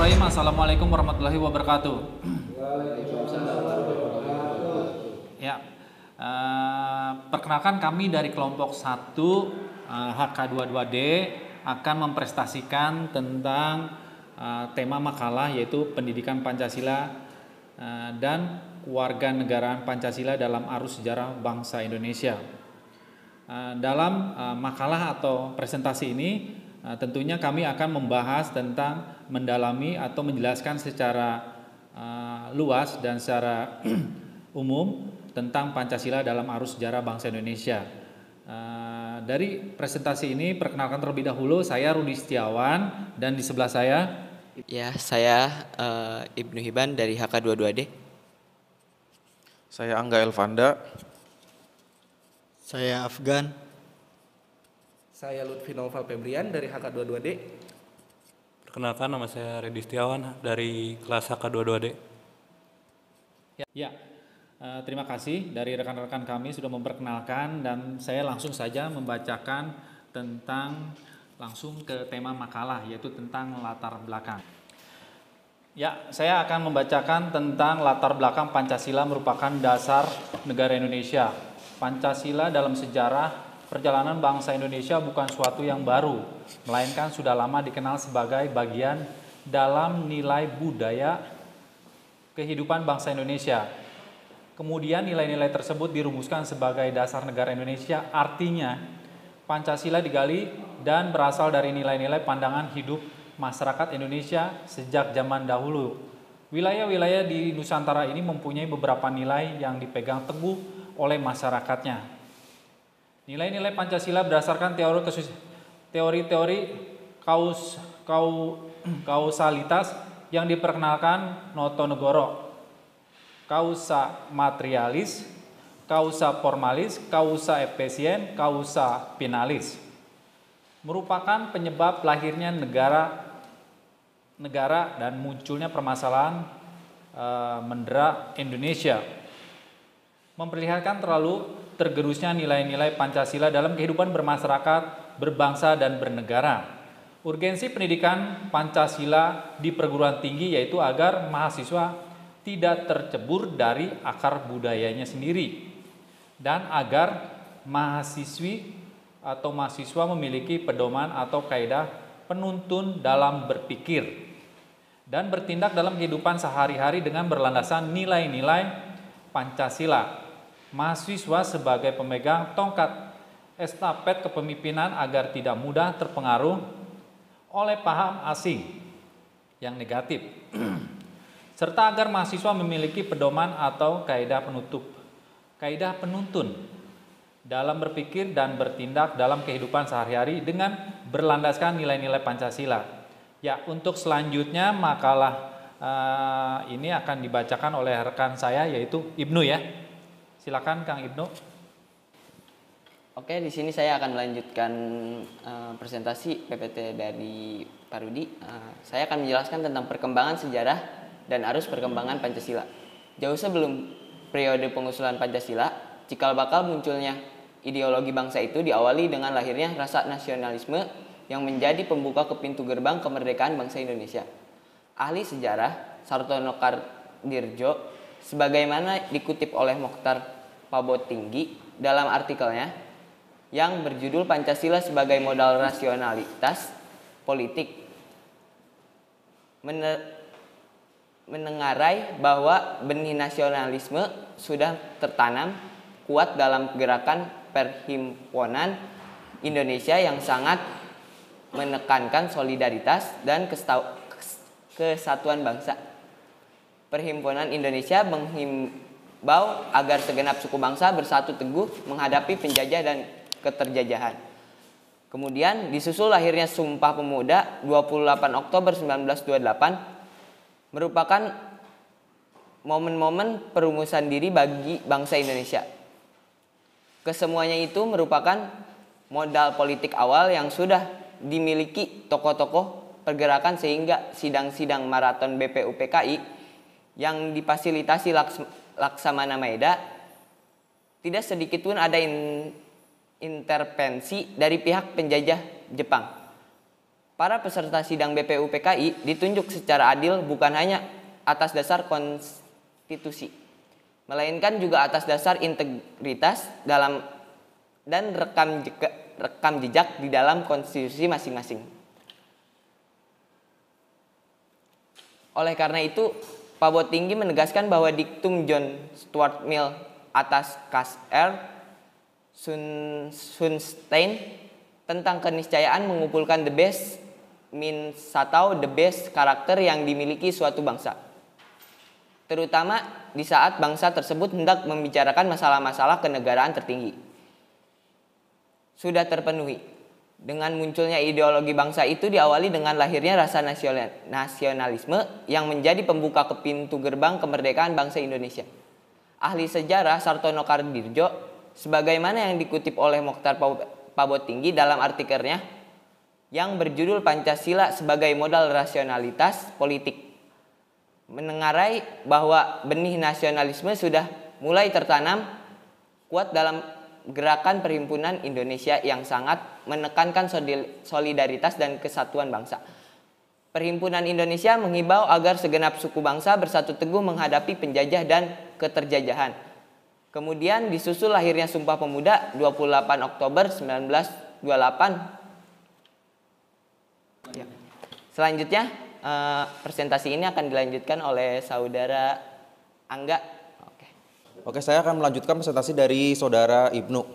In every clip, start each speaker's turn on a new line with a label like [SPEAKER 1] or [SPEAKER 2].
[SPEAKER 1] Bismillahirrahmanirrahim. Assalamualaikum warahmatullahi wabarakatuh. Ya, perkenalkan kami dari kelompok 1 HK22D akan mempresentasikan tentang tema makalah yaitu pendidikan Pancasila dan kewarganegaraan Pancasila dalam arus sejarah bangsa Indonesia. Dalam makalah atau presentasi ini tentunya kami akan membahas tentang mendalami atau menjelaskan secara luas dan secara umum tentang Pancasila dalam arus sejarah bangsa Indonesia. Dari presentasi ini perkenalkan terlebih dahulu, saya Rudi Setiawan dan di sebelah saya
[SPEAKER 2] ya, saya Ibnu Hiban dari HK22D.
[SPEAKER 3] Saya Angga Elvanda.
[SPEAKER 4] Saya Afgan.
[SPEAKER 5] Saya Lutfi Noval Febrian dari HK22D.
[SPEAKER 6] Perkenalkan, nama saya Redi Setiawan dari kelas HK22D.
[SPEAKER 1] Terima kasih dari rekan-rekan kami sudah memperkenalkan dan saya langsung saja membacakan tentang langsung ke tema makalah yaitu tentang latar belakang. Ya, saya akan membacakan tentang latar belakang Pancasila merupakan dasar negara Indonesia. Pancasila dalam sejarah perjalanan bangsa Indonesia bukan suatu yang baru, melainkan sudah lama dikenal sebagai bagian dalam nilai budaya kehidupan bangsa Indonesia. Kemudian nilai-nilai tersebut dirumuskan sebagai dasar negara Indonesia, artinya Pancasila digali dan berasal dari nilai-nilai pandangan hidup masyarakat Indonesia sejak zaman dahulu. Wilayah-wilayah di Nusantara ini mempunyai beberapa nilai yang dipegang teguh oleh masyarakatnya. Nilai-nilai Pancasila berdasarkan teori-teori kausalitas yang diperkenalkan Noto Negoro. Kausa materialis, kausa formalis, kausa efisien, kausa finalis. Merupakan penyebab lahirnya negara dan munculnya permasalahan mendera Indonesia. Memperlihatkan terlalu tergerusnya nilai-nilai Pancasila dalam kehidupan bermasyarakat, berbangsa, dan bernegara. Urgensi pendidikan Pancasila di perguruan tinggi yaitu agar mahasiswa tidak tercebur dari akar budayanya sendiri dan agar mahasiswi atau mahasiswa memiliki pedoman atau kaidah penuntun dalam berpikir dan bertindak dalam kehidupan sehari-hari dengan berlandasan nilai-nilai Pancasila. Mahasiswa sebagai pemegang tongkat estafet kepemimpinan agar tidak mudah terpengaruh oleh paham asing yang negatif serta agar mahasiswa memiliki pedoman atau kaidah penuntun dalam berpikir dan bertindak dalam kehidupan sehari-hari dengan berlandaskan nilai-nilai Pancasila. Ya, untuk selanjutnya makalah ini akan dibacakan oleh rekan saya yaitu Ibnu ya. Silakan Kang Ibnu.
[SPEAKER 2] Oke, di sini saya akan melanjutkan presentasi PPT dari Pak Rudi. Saya akan menjelaskan tentang perkembangan sejarah dan arus perkembangan Pancasila. Jauh sebelum periode pengusulan Pancasila, cikal bakal munculnya ideologi bangsa itu diawali dengan lahirnya rasa nasionalisme yang menjadi pembuka ke pintu gerbang kemerdekaan bangsa Indonesia. Ahli sejarah Sartono Kardirjo sebagaimana dikutip oleh Mokhtar Pabotinggi dalam artikelnya yang berjudul Pancasila sebagai modal rasionalitas politik menengarai bahwa benih nasionalisme sudah tertanam kuat dalam gerakan perhimpunan Indonesia yang sangat menekankan solidaritas dan kesatuan bangsa. Perhimpunan Indonesia menghimbau agar segenap suku bangsa bersatu teguh menghadapi penjajah dan keterjajahan. Kemudian disusul lahirnya Sumpah Pemuda 28 Oktober 1928 merupakan momen-momen perumusan diri bagi bangsa Indonesia. Kesemuanya itu merupakan modal politik awal yang sudah dimiliki tokoh-tokoh pergerakan sehingga sidang-sidang maraton BPUPKI yang difasilitasi Laksamana Maeda tidak sedikit pun ada intervensi dari pihak penjajah Jepang. Para peserta sidang BPUPKI ditunjuk secara adil bukan hanya atas dasar konstitusi, melainkan juga atas dasar integritas dan rekam jejak di dalam konstitusi masing-masing. Oleh karena itu, Pabot Tinggi menegaskan bahwa diktum John Stuart Mill atas Cass R. Sunstein tentang keniscayaan mengumpulkan the best means atau the best karakter yang dimiliki suatu bangsa, terutama di saat bangsa tersebut hendak membicarakan masalah-masalah kenegaraan tertinggi, sudah terpenuhi. Dengan munculnya ideologi bangsa itu diawali dengan lahirnya rasa nasionalisme yang menjadi pembuka pintu gerbang kemerdekaan bangsa Indonesia. Ahli sejarah Sartono Kardirjo, sebagaimana yang dikutip oleh Mokhtar Pabot Tinggi dalam artikelnya yang berjudul Pancasila sebagai Modal Rasionalitas Politik, menengarai bahwa benih nasionalisme sudah mulai tertanam kuat dalam gerakan perhimpunan Indonesia yang sangat menekankan solidaritas dan kesatuan bangsa. Perhimpunan Indonesia mengimbau agar segenap suku bangsa bersatu teguh menghadapi penjajah dan keterjajahan. Kemudian disusul lahirnya Sumpah Pemuda 28 Oktober 1928. Ya. Selanjutnya presentasi ini akan dilanjutkan oleh saudara Angga.
[SPEAKER 3] Oke, saya akan melanjutkan presentasi dari saudara Ibnu.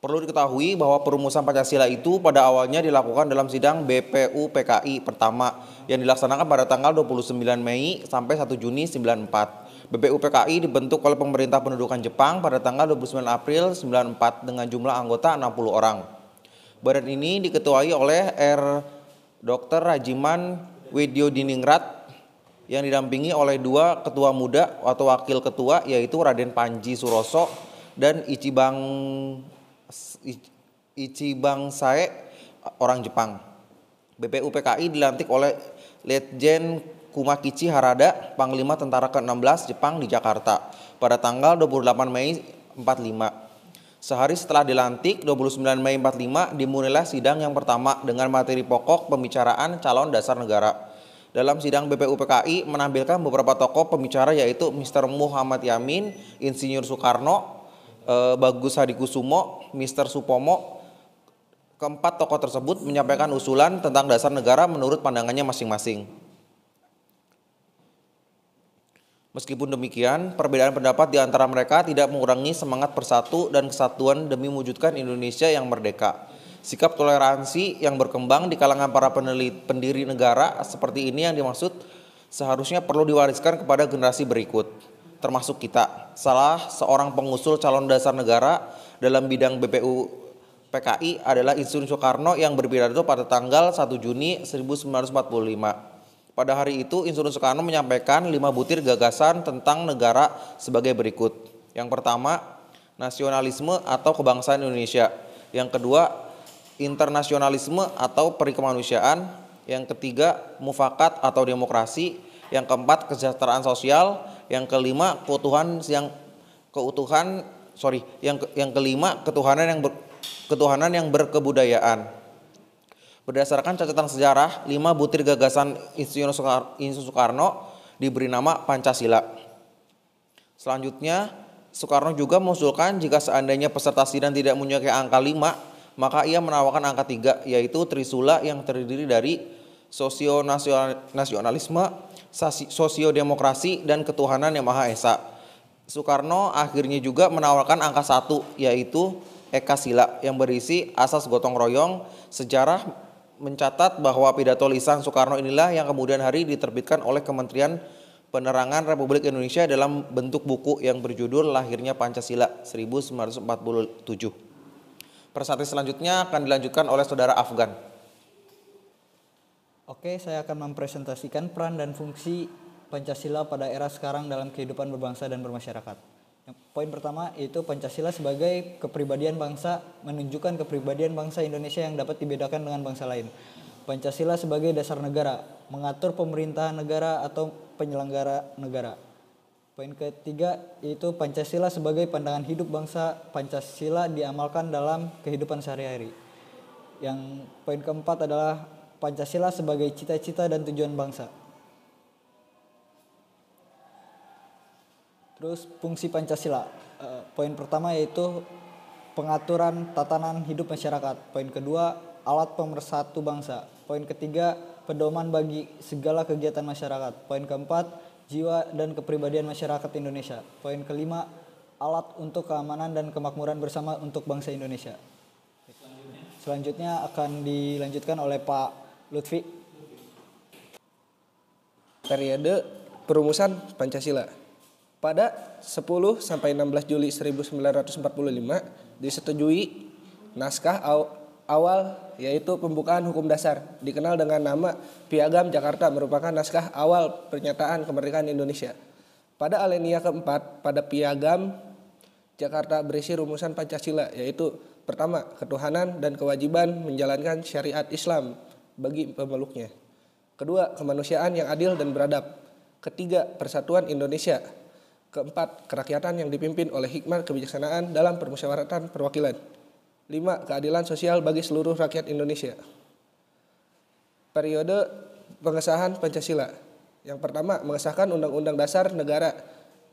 [SPEAKER 3] Perlu diketahui bahwa perumusan Pancasila itu pada awalnya dilakukan dalam sidang BPUPKI pertama yang dilaksanakan pada tanggal 29 Mei sampai 1 Juni 94. BPUPKI dibentuk oleh pemerintah pendudukan Jepang pada tanggal 29 April 94 dengan jumlah anggota 60 orang. Badan ini diketuai oleh Dr. Rajiman Widyodiningrat yang didampingi oleh 2 ketua muda atau wakil ketua, yaitu Raden Panji Suroso dan Ichibang Sae, orang Jepang. BPUPKI dilantik oleh Letjen Kumakichi Harada, Panglima Tentara ke-16 Jepang di Jakarta pada tanggal 28 Mei 45. Sehari setelah dilantik, 29 Mei 45, dimulailah sidang yang pertama dengan materi pokok pembicaraan calon dasar negara. Dalam sidang BPUPKI menampilkan beberapa tokoh pembicara, yaitu Mr. Muhammad Yamin, Insinyur Soekarno, Bagus Hadikusumo, Mr. Supomo. Keempat tokoh tersebut menyampaikan usulan tentang dasar negara menurut pandangannya masing-masing. Meskipun demikian, perbedaan pendapat di antara mereka tidak mengurangi semangat bersatu dan kesatuan demi mewujudkan Indonesia yang merdeka. Sikap toleransi yang berkembang di kalangan para pendiri negara seperti ini yang dimaksud seharusnya perlu diwariskan kepada generasi berikut, termasuk kita. Salah seorang pengusul calon dasar negara dalam bidang BPUPKI adalah Insinyur Soekarno yang berpidato pada tanggal 1 Juni 1945. Pada hari itu, Insinyur Soekarno menyampaikan 5 butir gagasan tentang negara sebagai berikut. Yang pertama, nasionalisme atau kebangsaan Indonesia. Yang kedua, internasionalisme atau perikemanusiaan. Yang ketiga, mufakat atau demokrasi. Yang keempat, kesejahteraan sosial. Yang kelima, ketuhanan yang berkebudayaan. Berdasarkan catatan sejarah, 5 butir gagasan Insinyur Soekarno diberi nama Pancasila. Selanjutnya, Soekarno juga mengusulkan jika seandainya peserta sidang tidak menyukai angka 5, maka ia menawarkan angka 3, yaitu Trisula yang terdiri dari sosionasionalisme, sosiodemokrasi, dan ketuhanan yang Maha Esa. Soekarno akhirnya juga menawarkan angka 1, yaitu Eka Sila yang berisi asas gotong royong. Sejarah mencatat bahwa pidato lisan Soekarno inilah yang kemudian hari diterbitkan oleh Kementerian Penerangan Republik Indonesia dalam bentuk buku yang berjudul Lahirnya Pancasila 1947. Presentasi selanjutnya akan dilanjutkan oleh saudara Afgan.
[SPEAKER 4] Oke, saya akan mempresentasikan peran dan fungsi Pancasila pada era sekarang dalam kehidupan berbangsa dan bermasyarakat. Poin pertama yaitu Pancasila sebagai kepribadian bangsa, menunjukkan kepribadian bangsa Indonesia yang dapat dibedakan dengan bangsa lain. Pancasila sebagai dasar negara, mengatur pemerintahan negara atau penyelenggara negara. Poin ketiga yaitu Pancasila sebagai pandangan hidup bangsa. Pancasila diamalkan dalam kehidupan sehari-hari. Yang poin keempat adalah Pancasila sebagai cita-cita dan tujuan bangsa. Terus fungsi Pancasila. Poin pertama yaitu pengaturan tatanan hidup masyarakat. Poin kedua, alat pemersatu bangsa. Poin ketiga, pedoman bagi segala kegiatan masyarakat. Poin keempat, jiwa dan kepribadian masyarakat Indonesia. Poin kelima, alat untuk keamanan dan kemakmuran bersama untuk bangsa Indonesia. Selanjutnya akan dilanjutkan oleh Pak Lutfi.
[SPEAKER 5] Periode perumusan Pancasila. Pada 10 sampai 16 Juli 1945 disetujui naskah awal yaitu pembukaan hukum dasar dikenal dengan nama Piagam Jakarta, merupakan naskah awal pernyataan kemerdekaan Indonesia. Pada alinea keempat pada Piagam Jakarta berisi rumusan Pancasila, yaitu pertama, ketuhanan dan kewajiban menjalankan syariat Islam bagi pemeluknya. Kedua, kemanusiaan yang adil dan beradab. Ketiga, persatuan Indonesia. Keempat, kerakyatan yang dipimpin oleh hikmat kebijaksanaan dalam permusyawaratan perwakilan. 5. Keadilan sosial bagi seluruh rakyat Indonesia. Periode pengesahan Pancasila. Yang pertama, mengesahkan Undang-Undang Dasar Negara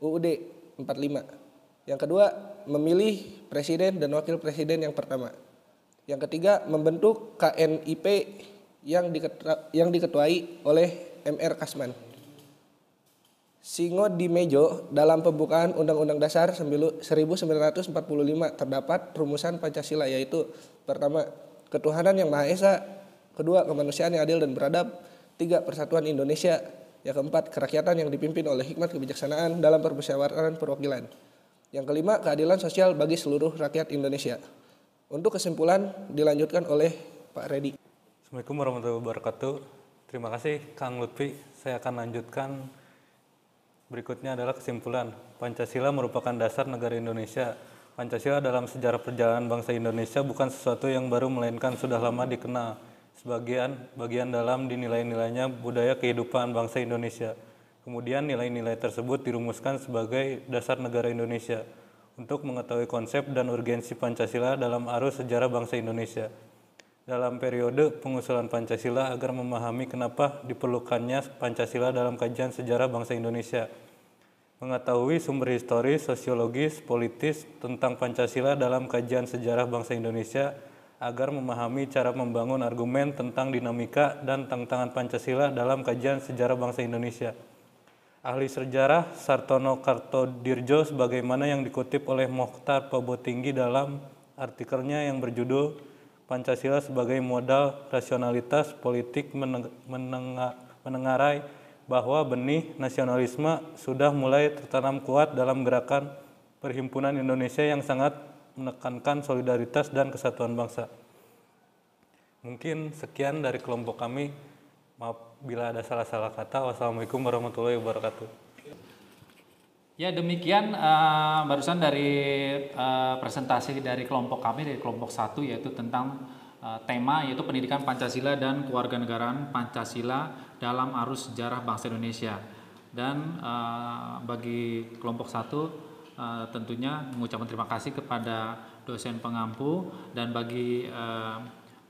[SPEAKER 5] UUD 45. Yang kedua, memilih presiden dan wakil presiden yang pertama. Yang ketiga, membentuk KNIP yang diketuai oleh M.R. Kasman. Singo di Mejo dalam pembukaan Undang-Undang Dasar 1945 terdapat rumusan Pancasila, yaitu pertama, ketuhanan yang Maha Esa. Kedua, kemanusiaan yang adil dan beradab. 3. Persatuan Indonesia. Yang keempat, kerakyatan yang dipimpin oleh hikmat kebijaksanaan dalam permusyawaratan perwakilan. Yang kelima, keadilan sosial bagi seluruh rakyat Indonesia. Untuk kesimpulan dilanjutkan oleh Pak Redi.
[SPEAKER 6] Assalamualaikum warahmatullahi wabarakatuh. Terima kasih Kang Lutfi. Saya akan lanjutkan. Berikutnya adalah kesimpulan. Pancasila merupakan dasar negara Indonesia. Pancasila dalam sejarah perjalanan bangsa Indonesia bukan sesuatu yang baru, melainkan sudah lama dikenal. Bagian dalam dinilai-nilainya budaya kehidupan bangsa Indonesia. Kemudian nilai-nilai tersebut dirumuskan sebagai dasar negara Indonesia. Untuk mengetahui konsep dan urgensi Pancasila dalam arus sejarah bangsa Indonesia. Dalam periode pengusulan Pancasila, agar memahami kenapa diperlukannya Pancasila dalam kajian sejarah bangsa Indonesia. Mengetahui sumber historis, sosiologis, politis tentang Pancasila dalam kajian sejarah bangsa Indonesia, agar memahami cara membangun argumen tentang dinamika dan tantangan Pancasila dalam kajian sejarah bangsa Indonesia. Ahli sejarah Sartono Kartodirjo sebagaimana yang dikutip oleh Mokhtar Pabotinggi dalam artikelnya yang berjudul Pancasila sebagai modal rasionalitas politik menengarai bahwa benih nasionalisme sudah mulai tertanam kuat dalam gerakan Perhimpunan Indonesia yang sangat menekankan solidaritas dan kesatuan bangsa. Mungkin sekian dari kelompok kami. Maaf bila ada salah-salah kata. Wassalamualaikum warahmatullahi wabarakatuh.
[SPEAKER 1] Ya, demikian barusan dari presentasi dari kelompok kami, dari kelompok 1, yaitu tentang tema yaitu pendidikan Pancasila dan kewarganegaraan Pancasila dalam arus sejarah bangsa Indonesia. Dan bagi kelompok 1 tentunya mengucapkan terima kasih kepada dosen pengampu, dan bagi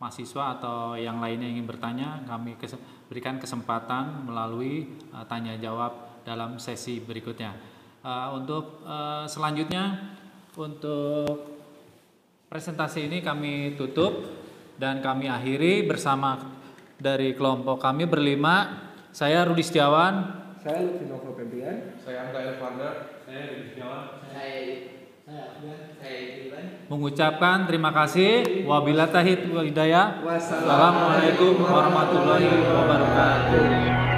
[SPEAKER 1] mahasiswa atau yang lainnya yang ingin bertanya, kami berikan kesempatan melalui tanya jawab dalam sesi berikutnya. Untuk selanjutnya, untuk presentasi ini kami tutup dan kami akhiri bersama dari kelompok kami berlima. Saya Rudi Setiawan.
[SPEAKER 5] Saya Lutfi Novel Febrian.
[SPEAKER 6] Saya Angga Elvander. Saya Rudi Setiawan.
[SPEAKER 1] Mengucapkan terima kasih. Wabillahi taufiq wal hidayah. Wassalamualaikum warahmatullahi wabarakatuh.